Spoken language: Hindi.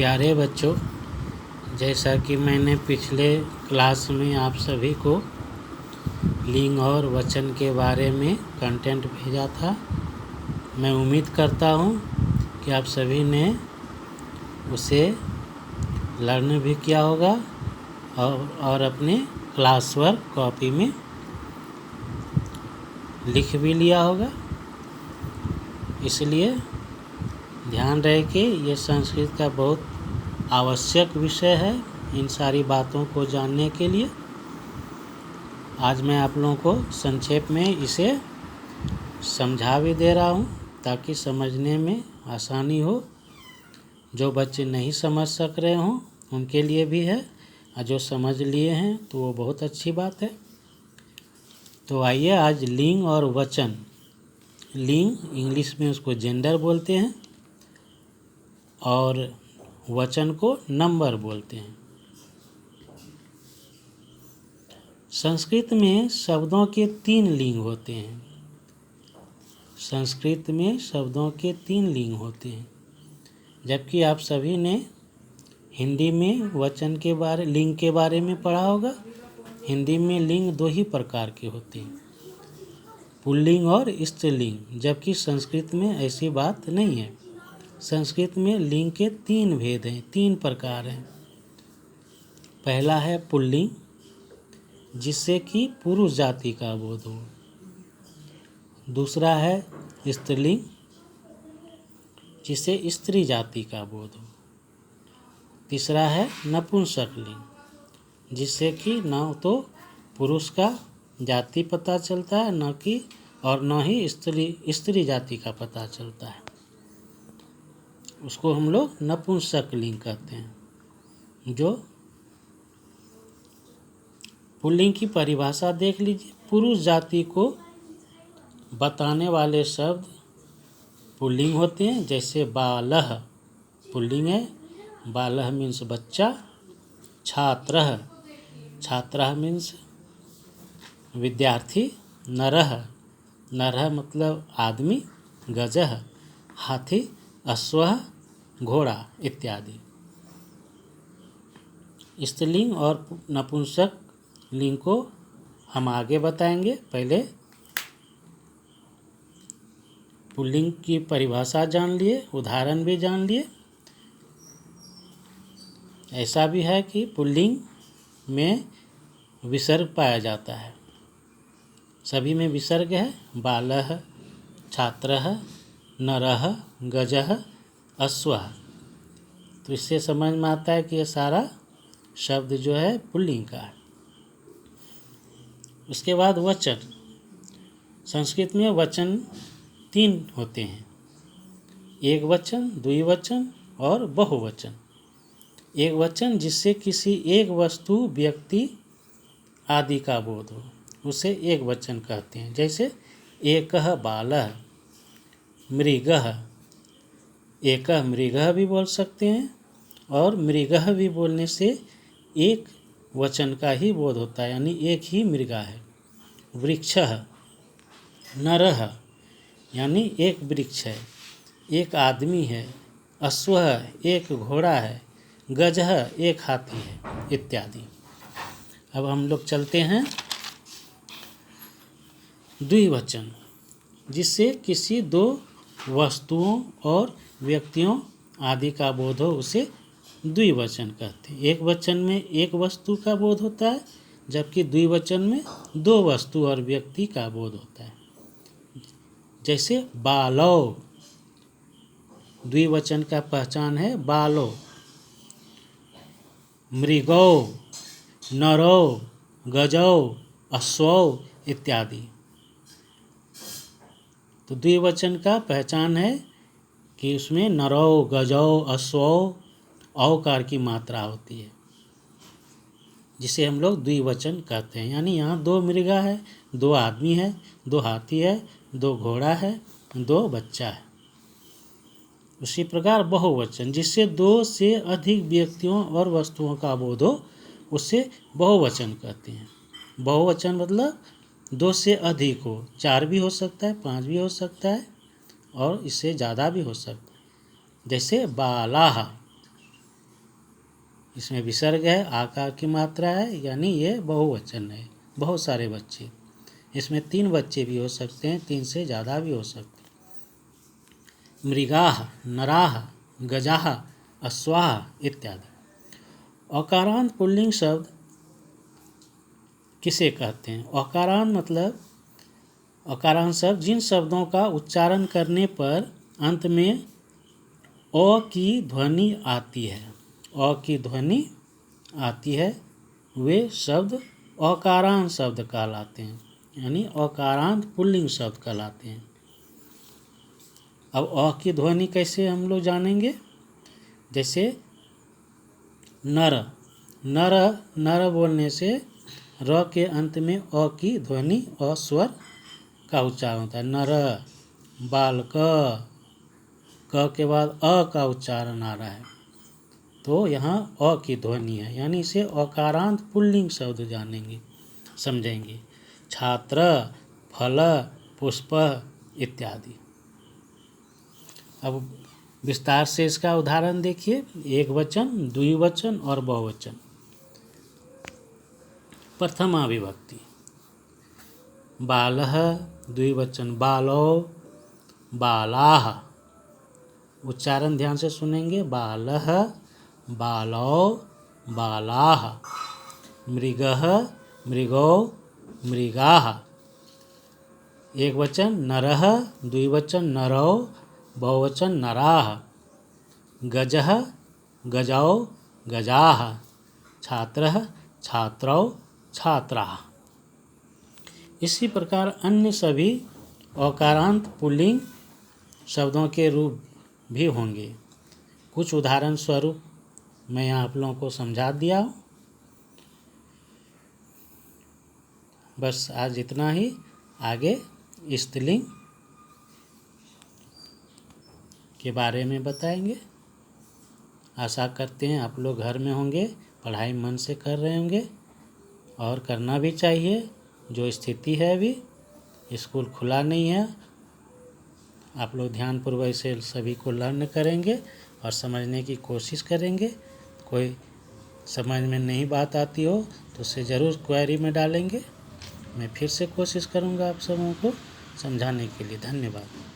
प्यारे बच्चों, जैसा कि मैंने पिछले क्लास में आप सभी को लिंग और वचन के बारे में कंटेंट भेजा था। मैं उम्मीद करता हूँ कि आप सभी ने उसे लर्न भी किया होगा और अपने क्लास वर्क कॉपी में लिख भी लिया होगा। इसलिए ध्यान रहे कि ये संस्कृत का बहुत आवश्यक विषय है इन सारी बातों को जानने के लिए। आज मैं आप लोगों को संक्षेप में इसे समझा भी दे रहा हूँ ताकि समझने में आसानी हो। जो बच्चे नहीं समझ सक रहे हों उनके लिए भी है, और जो समझ लिए हैं तो वो बहुत अच्छी बात है। तो आइए आज लिंग और वचन, लिंग इंग्लिश में उसको जेंडर बोलते हैं और वचन को नंबर बोलते हैं। संस्कृत में शब्दों के 3 लिंग होते हैं। संस्कृत में शब्दों के 3 लिंग होते हैं, जबकि आप सभी ने हिंदी में वचन के बारे लिंग के बारे में पढ़ा होगा। हिंदी में लिंग 2 ही प्रकार के होते हैं, पुल्लिंग और स्त्रीलिंग, जबकि संस्कृत में ऐसी बात नहीं है। संस्कृत में लिंग के 3 भेद हैं, 3 प्रकार हैं। पहला है पुल्लिंग, जिससे कि पुरुष जाति का बोध हो। दूसरा है स्त्रीलिंग, जिससे स्त्री जाति का बोध हो। तीसरा है नपुंसकलिंग, जिससे कि न तो पुरुष का जाति पता चलता है न ही स्त्री जाति का पता चलता है। उसको हम लोग नपुंसकलिंग कहते हैं। जो पुल्लिंग की परिभाषा देख लीजिए। पुरुष जाति को बताने वाले शब्द पुल्लिंग होते हैं, जैसे बालः पुल्लिंग है, बालः मीन्स बच्चा। छात्रः, छात्रः मीन्स विद्यार्थी। नरः, नरः मतलब आदमी। गजः हाथी, अश्वः घोड़ा इत्यादि। स्त्रीलिंग और नपुंसक लिंग को हम आगे बताएंगे। पहले पुल्लिंग की परिभाषा जान लिए, उदाहरण भी जान लिए। ऐसा भी है कि पुल्लिंग में विसर्ग पाया जाता है। सभी में विसर्ग है। बालः, छात्रः, नरः, गजः, अश्वः। तो इससे समझ में आता है कि ये सारा शब्द जो है पुल्लिंग का है। उसके बाद वचन। संस्कृत में वचन 3 होते हैं, एक वचन, द्विवचन और बहुवचन। एक वचन जिससे किसी एक वस्तु, व्यक्ति आदि का बोध हो, उसे एक वचन कहते हैं। जैसे एकः बालः, मृगः। एकः मृगः भी बोल सकते हैं, और मृगः भी बोलने से एक वचन का ही बोध होता है, यानी एक ही मृगा है। वृक्षः, नरः यानी एक वृक्ष है, एक आदमी है। अश्वः एक घोड़ा है। गजः एक हाथी है इत्यादि। अब हम लोग चलते हैं द्विवचन, जिससे किसी 2 वस्तुओं और व्यक्तियों आदि का बोध हो, उसे द्विवचन कहते हैं। एक वचन में एक वस्तु का बोध होता है, जबकि द्विवचन में 2 वस्तु और व्यक्ति का बोध होता है। जैसे बालो, द्विवचन का पहचान है बालो। मृगो, नरो, गजो, अश्वो इत्यादि। तो द्विवचन का पहचान है कि उसमें नरो, गजो, अश्वो औकार की मात्रा होती है, जिसे हम लोग द्विवचन कहते हैं। यानी यहाँ 2 मृगा है, 2 आदमी है, 2 हाथी है, 2 घोड़ा है, 2 बच्चा है। उसी प्रकार बहुवचन, जिससे 2 से अधिक व्यक्तियों और वस्तुओं का बोध हो, उसे बहुवचन कहते हैं। बहुवचन मतलब 2 से अधिक हो, 4 भी हो सकता है, 5 भी हो सकता है, और इससे ज़्यादा भी हो सकता है। जैसे बालाः, इसमें विसर्ग है, आकार की मात्रा है, यानी ये बहुवचन है, बहुत सारे बच्चे। इसमें 3 बच्चे भी हो सकते हैं, 3 से ज़्यादा भी हो सकते हैं। मृगाः, नराः, गजाः, अश्वाः इत्यादि। औकारांत पुल्लिंग शब्द किसे कहते हैं? औकारांत मतलब औकारांत शब्द जिन शब्दों का उच्चारण करने पर अंत में अ की ध्वनि आती है, अ की ध्वनि आती है, वे शब्द औकारांत शब्द कहलाते हैं, यानी औकारांत पुल्लिंग शब्द कहलाते हैं। अब अ की ध्वनि कैसे हम लोग जानेंगे? जैसे नर, नर, नर बोलने से र के अंत में अ की ध्वनि, अ स्वर का उच्चारण होता है। नर, बालक, क के बाद अ का उच्चारण आ रहा है, तो यहाँ अ की ध्वनि है, यानी इसे औकारांत पुल्लिंग शब्द जानेंगे, समझेंगे। छात्र, फल, पुष्प इत्यादि। अब विस्तार से इसका उदाहरण देखिए। एक वचन, द्विवचन और बहुवचन। प्रथमा विभक्ति। बालः, द्विवचन बालो, बालाः। उच्चारण ध्यान से सुनेंगे। बालः, बालो, बालाः। मृगः, मृगो, मृगाः। एक वचन नरः, द्विवचन नरौ, बहुवचन नराः। गजः, गजौ, गजाः। छात्रः, छात्रौ, छात्राः। इसी प्रकार अन्य सभी औकारांत पुल्लिंग शब्दों के रूप भी होंगे। कुछ उदाहरण स्वरूप मैं आप लोगों को समझा दिया हूँ। बस आज इतना ही। आगे स्त्रीलिंग के बारे में बताएंगे। आशा करते हैं आप लोग घर में होंगे, पढ़ाई मन से कर रहे होंगे, और करना भी चाहिए। जो स्थिति है अभी, स्कूल खुला नहीं है, आप लोग ध्यानपूर्वक से सभी को लर्न करेंगे और समझने की कोशिश करेंगे। कोई समझ में नहीं बात आती हो तो उसे ज़रूर क्वेरी में डालेंगे। मैं फिर से कोशिश करूँगा आप सबों को समझाने के लिए। धन्यवाद।